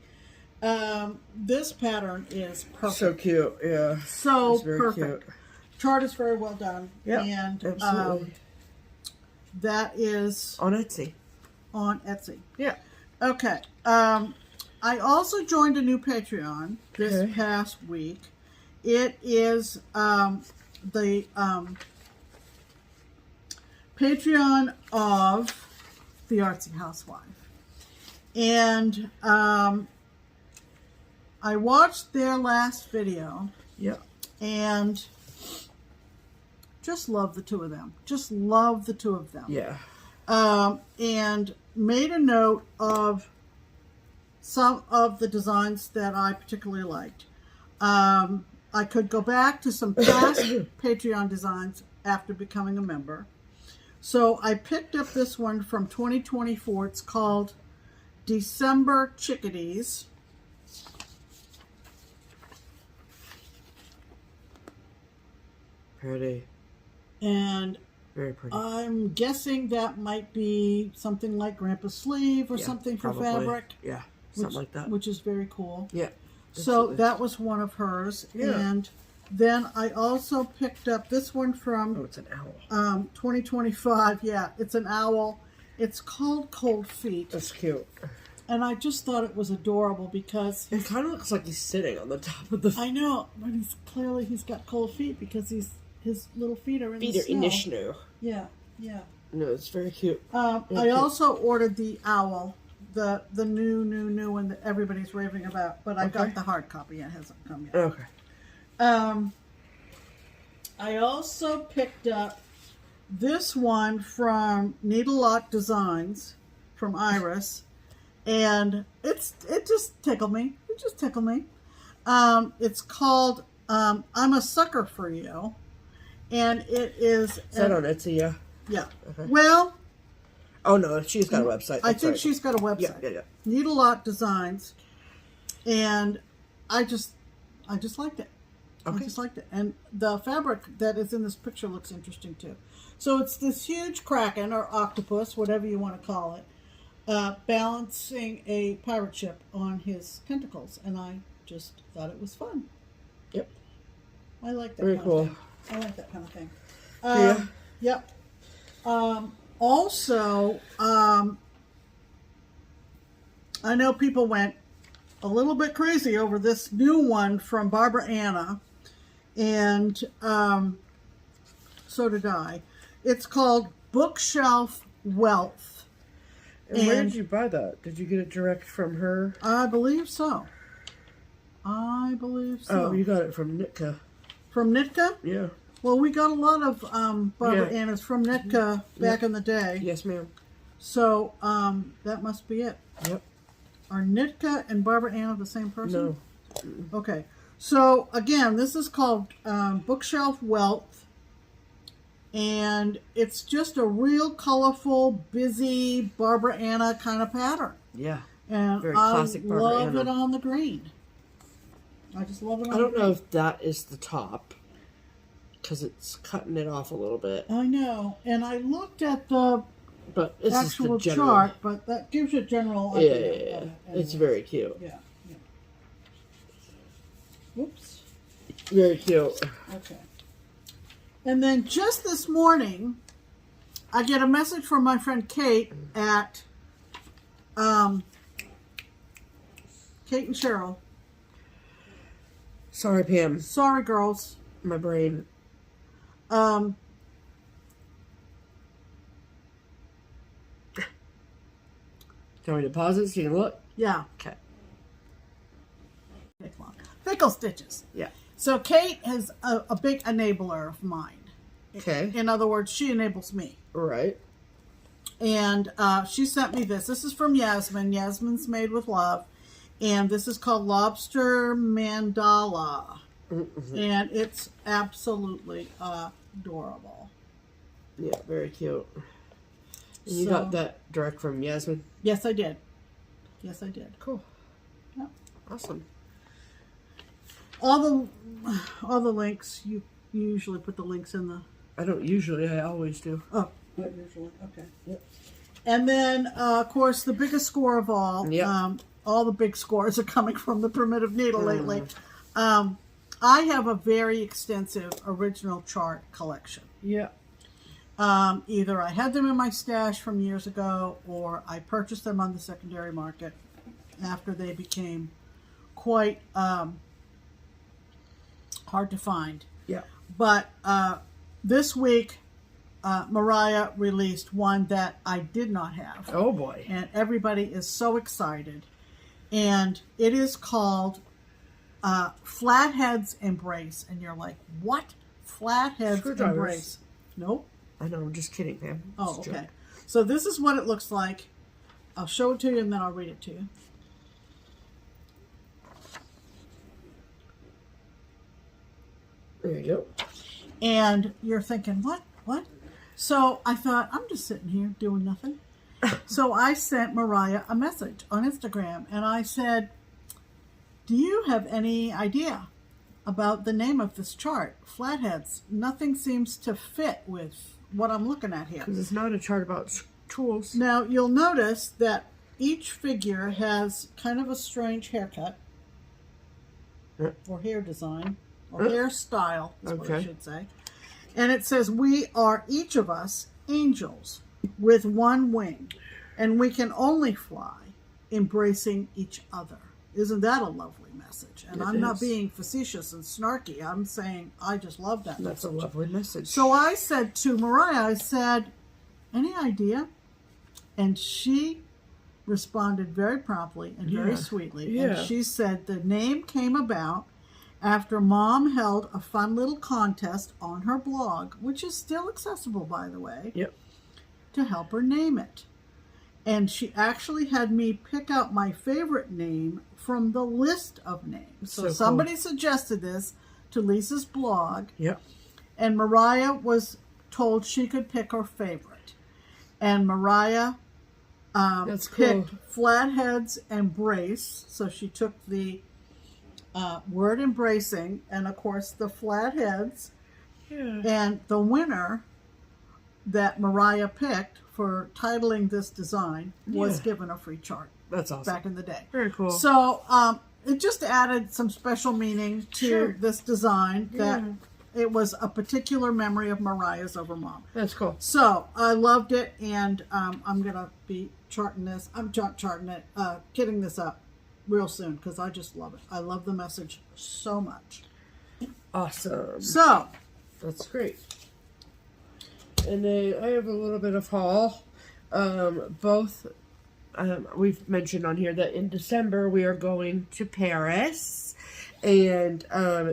this pattern is perfect. So cute. Yeah. So It's very perfect. cute. Chart is very well done. Yeah. And Absolutely. that is On Etsy. on Etsy. Yeah. Okay. I also joined a new Patreon this past week. It is the Patreon of the Artsy Housewife. And I watched their last video Yep. and just love the two of them. Just love the two of them. Yeah. And made a note of some of the designs that I particularly liked. I could go back to some past Patreon designs after becoming a member. So I picked up this one from 2024. It's called December Chickadees. Pretty. And Very pretty. I'm guessing that might be something like Grandpa's sleeve or Yeah, something for probably. fabric. Yeah. Something like that. Which is very cool. Yeah. So absolutely. that was one of hers. Yeah. And then I also picked up this one Oh, from it's an owl. 2025. Yeah, it's an owl. It's called Cold Feet. That's cute. And I just thought it was adorable because It kind of looks like he's sitting on the top of the I know, but he's got cold feet because his little feet are in the snow. in the snow. Yeah, yeah. No, it's very cute. I also ordered the owl, the new one that everybody's raving about, but I got the hard copy. It hasn't come yet. Okay. I also picked up this one from Needle Lock Designs from Iris, and it just tickled me. It just tickled me. It's called I'm a Sucker for You, and it is Is that on Etsy? Yeah. yeah. Okay. Well, Oh no, she's got a website. I That's think right. she's got a website. Yeah. Need a Lot Designs, and I just liked it. Okay. I just liked it, and the fabric that is in this picture looks interesting too. So it's this huge kraken or octopus, whatever you want to call it, balancing a pirate ship on his tentacles, and I just thought it was fun. Yep. I like that. Very kind cool. Of thing. I like that kind of thing. Yeah. Yep. Also, I know people went a little bit crazy over this new one from Barbara Anna, and so did I. It's called Bookshelf Wealth. And where did you buy that? Did you get it direct from her? I believe so. Oh, you got it from Nitka. From Nitka? Yeah. Well, we got a lot of Barbara Anna's from Nitka back in the day. Yes, ma'am. So that must be it. Yep. Are Nitka and Barbara Anna the same person? No. Okay. So again, this is called Bookshelf Wealth, and it's just a real colorful, busy Barbara Anna kind of pattern. Yeah. And Very classic I Barbara love Anna. it on the green. I just love it on I don't the know green. if that is the top, because it's cutting it off a little bit. I know. And I looked at the But this actual is the general chart, but that gives you a general idea. Yeah. of it anyway. It's very cute. Yeah. Whoops. Very cute. Okay. And then just this morning, I get a message from my friend Kate at Kate and Cheryl. Sorry, Pam. Sorry, girls. My brain. Um, Can we deposit so you can look? yeah. Okay. Take long. Fickle Stitches. Yeah. So Kate is a big enabler of mine. Okay. In other words, she enables me. Right. And she sent me this. This is from Yasmin. Yasmin's Made with Love. And this is called Lobster Mandala. Mm-hmm. And it's absolutely adorable. Yeah, very cute. And you So- got that direct from Yasmin? Yes, I did. Yes, I did. Cool. Yep. Awesome. All the links, you usually put the links in the... I don't usually, I always do. Oh, not usually. Okay. Yep. And then, of course, the biggest score of all. Yep. All the big scores are coming from the Primitive Needle lately. I have a very extensive original chart collection. Yeah. Either I had them in my stash from years ago, or I purchased them on the secondary market after they became quite hard to find. Yeah. But this week, Mariah released one that I did not have. Oh boy. And everybody is so excited. And it is called Flathead's Embrace. And you're like, what? Flathead's Screwdrivers. Embrace? Nope. I know, I'm just kidding, man. Oh, It's a okay. joke. So this is what it looks like. I'll show it to you and then I'll read it to you. There you go. And you're thinking, what? What? So I thought, I'm just sitting here doing nothing. So I sent Mariah a message on Instagram and I said, do you have any idea about the name of this chart? Flatheads. Nothing seems to fit with what I'm looking at here. Because it's not a chart about tools. Now, you'll notice that each figure has kind of a strange haircut, or hair design, or hairstyle, is what I Okay. should say. And it says, we are each of us angels with one wing, and we can only fly embracing each other. Isn't that a lovely message? And It I'm not is. being facetious and snarky. I'm saying I just love that That's a message. lovely message. So I said to Mariah, I said, any idea? And she responded very promptly and very Yeah. sweetly. Yeah. And she said the name came about after Mom held a fun little contest on her blog, which is still accessible, by the way, Yep. to help her name it. And she actually had me pick out my favorite name from the list of names. So So cool. somebody suggested this to Lisa's blog, Yep. and Mariah was told she could pick her favorite. And Mariah That's cool. picked flatheads and brace. So she took the word embracing and, of course, the flatheads. Yeah. And the winner that Mariah picked for titling this design was given a free chart. That's awesome. Back in the day. Very cool. So it just added some special meaning to this design that it was a particular memory of Mariah's over Mom. That's cool. So I loved it, and I'm going to be charting this. I'm charting it, getting this up real soon because I just love it. I love the message so much. Awesome. So. That's great. And then I have a little bit of haul. We've mentioned on here that in December we are going to Paris. And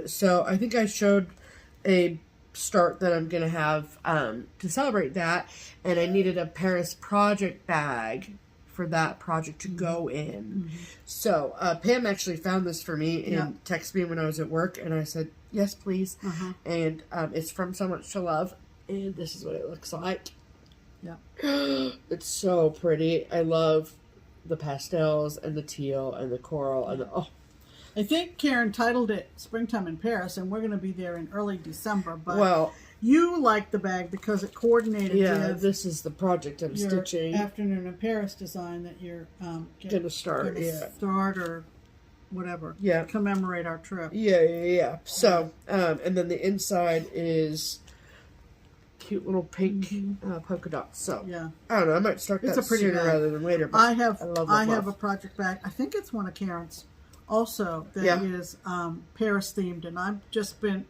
so I think I showed a start that I'm going to have to celebrate that. And I needed a Paris project bag for that project to go in. So Pam actually found this for me and texted me when I was at work. And I said, yes, please. And it's from So Much to Love. And this is what it looks like. Yeah. It's so pretty. I love the pastels and the teal and the coral and the I think Karen titled it Springtime in Paris, and we're going to be there in early December. But you like the bag because it coordinated with this is the project I'm stitching. Afternoon in Paris design that you're going to start. Start or whatever. Yeah. Commemorate our trip. Yeah. So, and then the inside is cute little pink polka dots. So I don't know. I might start that sooner rather than later. But I have a project bag. I think it's one of Karen's also that is Paris themed, and I've just been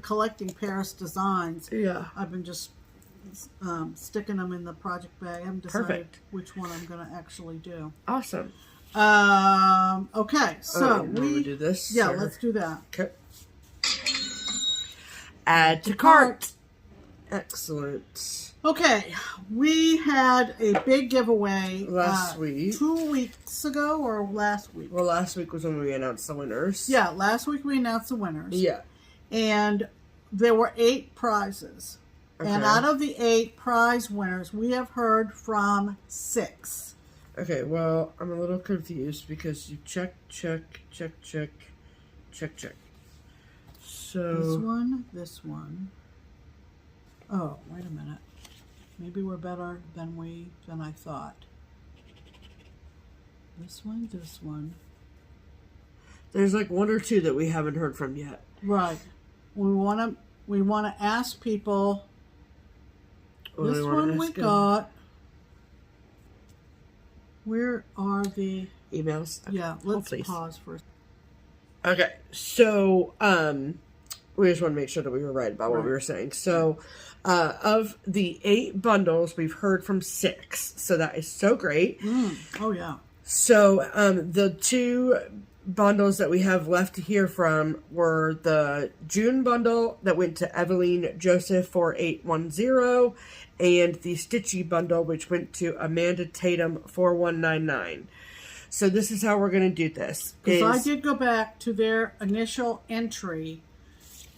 collecting Paris designs. Yeah, I've been just sticking them in the project bag. I haven't decided which one I'm going to actually do. Awesome. Okay, so we do this. Yeah, let's do that. Okay. Add to cart. Excellent. Okay, we had a big giveaway last week. 2 weeks ago or last week? Well, last week was when we announced the winners. Yeah, last week we announced the winners. Yeah. And there were 8 prizes. Okay. And out of the 8 prize winners, we have heard from 6. Okay, well, I'm a little confused because you check. So this one. Oh, wait a minute. Maybe we're better than I thought. This one. There's like 1 or 2 that we haven't heard from yet. Right. We want to ask people. This one we got. Where are the emails? Okay. Yeah, let's pause first. Okay, so we just want to make sure that we were right about what we were saying. So, of the 8 bundles, we've heard from 6. So that is so great. Oh yeah. So the 2 bundles that we have left to hear from were the June bundle that went to Eveline Joseph 4810, and the Stitchy bundle, which went to Amanda Tatum 4199. So this is how we're going to do this. Because I did go back to their initial entry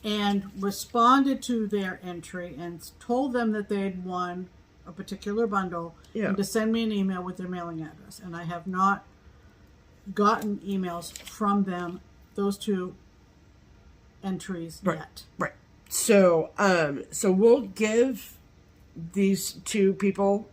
and responded to their entry and told them that they had won a particular bundle and to send me an email with their mailing address. And I have not gotten emails from them, those 2 entries yet. Right. So, so we'll give these 2 people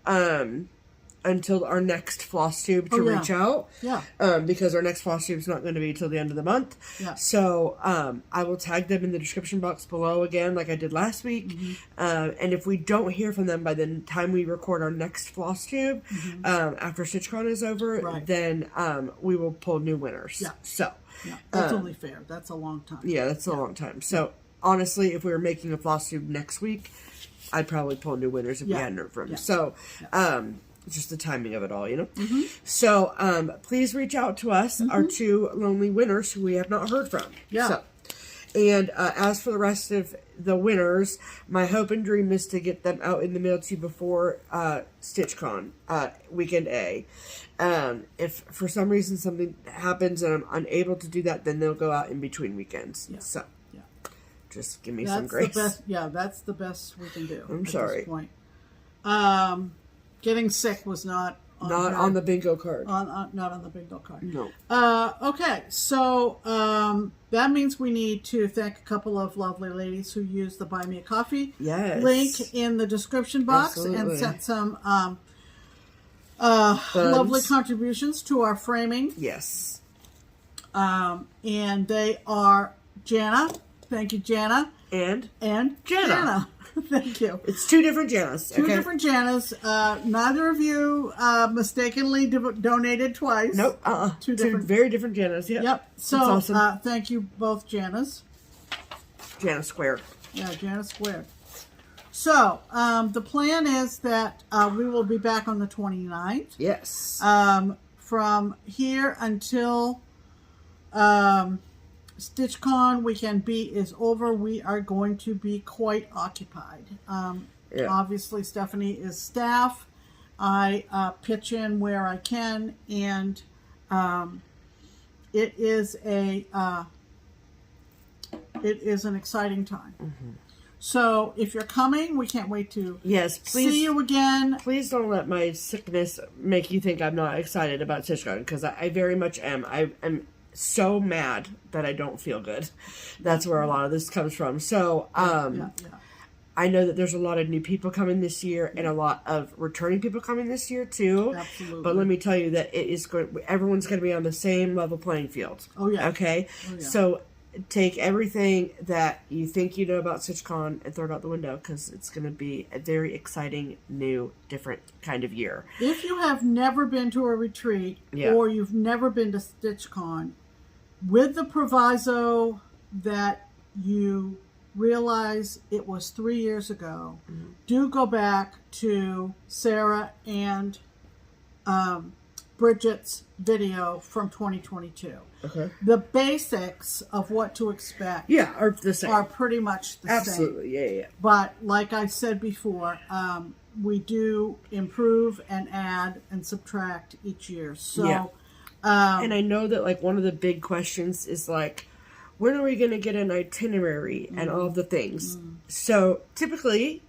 until our next FlossTube to reach out. Yeah. Because our next FlossTube is not going to be till the end of the month. Yeah. So I will tag them in the description box below again, like I did last week. And if we don't hear from them by the time we record our next FlossTube, after StitchCon is over, then we will pull new winners. Yeah. So that's only fair. That's a long time. Yeah, that's a long time. So honestly, if we were making a FlossTube next week, I'd probably pull new winners if we hadn't heard from them. So, just the timing of it all, you know? So, please reach out to us, our 2 lonely winners who we have not heard from. Yeah. So, and as for the rest of the winners, my hope and dream is to get them out in the mail to you before StitchCon, weekend A. If for some reason something happens and I'm unable to do that, then they'll go out in between weekends. Yeah. So, just give me some grace. That's the best we can do. I'm sorry. This point. getting sick was not on the bingo card. Not on the bingo card. No. Okay, so that means we need to thank a couple of lovely ladies who used the Buy Me a Coffee link in the description box and sent some lovely contributions to our framing. Yes. And they are Jana. Thank you, Jana. And Jana. Thank you. It's two different Janas. Two different Janas. Neither of you mistakenly donated twice. Nope. Two very different Janas. Yep. So awesome. Thank you both Janas. Jana squared. Yeah, Jana squared. So the plan is that we will be back on the 29th. Yes. From here until StitchCon Weekend B is over, we are going to be quite occupied. Obviously, Stephanie is staff. I pitch in where I can, and it is an exciting time. Mm-hmm. So if you're coming, we can't wait to see you again. Please don't let my sickness make you think I'm not excited about StitchCon, because I very much am. I'm so mad that I don't feel good. That's where a lot of this comes from. So I know that there's a lot of new people coming this year and a lot of returning people coming this year too. Absolutely. But let me tell you that everyone's going to be on the same level playing field. Oh yeah. Okay. Oh, yeah. So take everything that you think you know about StitchCon and throw it out the window, because it's going to be a very exciting, new, different kind of year. If you have never been to a retreat or you've never been to StitchCon, with the proviso that you realize it was 3 years ago, do go back to Sarah and Bridget's video from 2022. Okay. The basics of what to expect are the same. Are pretty much the same. Absolutely, yeah. But like I said before, we do improve and add and subtract each year. So, and I know that like one of the big questions is like, when are we going to get an itinerary and all of the things? So typically,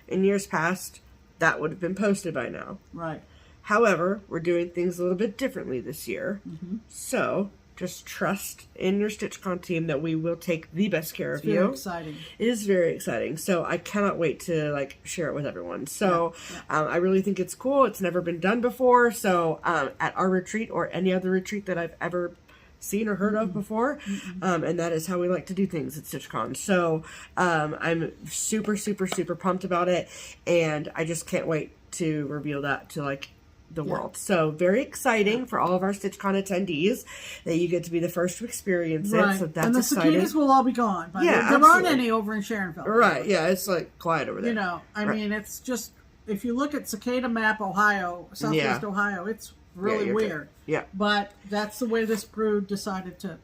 in years past, that would have been posted by now. Right. However, we're doing things a little bit differently this year. So just trust in your StitchCon team that we will take the best care of you. It's very exciting. It is very exciting. So I cannot wait to like share it with everyone. So I really think it's cool. It's never been done before. So at our retreat or any other retreat that I've ever seen or heard of before, and that is how we like to do things at StitchCon. So I'm super, super, super pumped about it, and I just can't wait to reveal that to like the world. So very exciting for all of our StitchCon attendees that you get to be the first to experience it. So that's and the exciting. cicadas will all be gone. But there aren't any over in Sharonville. Right. Yeah, it's like quiet over there. You know, I mean, it's just, if you look at cicada map Ohio, Southwest Ohio, it's really weird. Yeah. But that's the way this brood decided to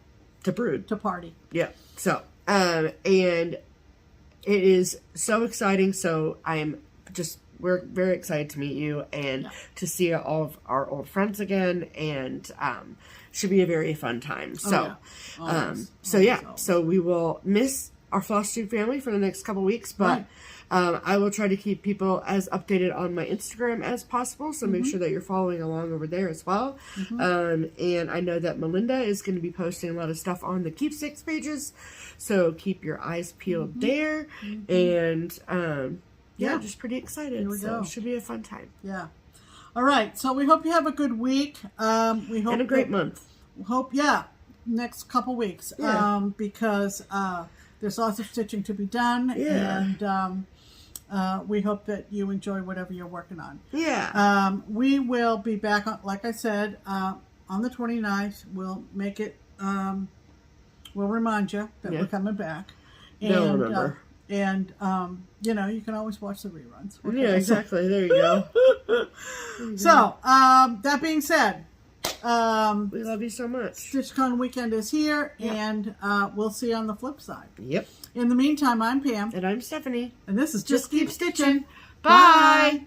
brood. To party. Yeah. So, and it is so exciting. So we're very excited to meet you and to see all of our old friends again, and should be a very fun time. So, so we will miss our FlossTube family for the next couple weeks, but I will try to keep people as updated on my Instagram as possible. So make sure that you're following along over there as well. And I know that Melinda is going to be posting a lot of stuff on the Keepsticks pages, so keep your eyes peeled there. And just pretty excited. So it should be a fun time. Yeah. All right. So we hope you have a good week. We hope and a great month. Hope next couple weeks. Because there's lots of stitching to be done, and we hope that you enjoy whatever you're working on. We will be back on, like I said, on the 29th. We'll make it. We'll remind you that we're coming back. And, they'll remember. And, you can always watch the reruns. Okay? Yeah, exactly. There you go. So, that being said, we love you so much. StitchCon weekend is here, and we'll see you on the flip side. Yep. In the meantime, I'm Pam. And I'm Stephanie. And this is Just Keep Stitching. Bye.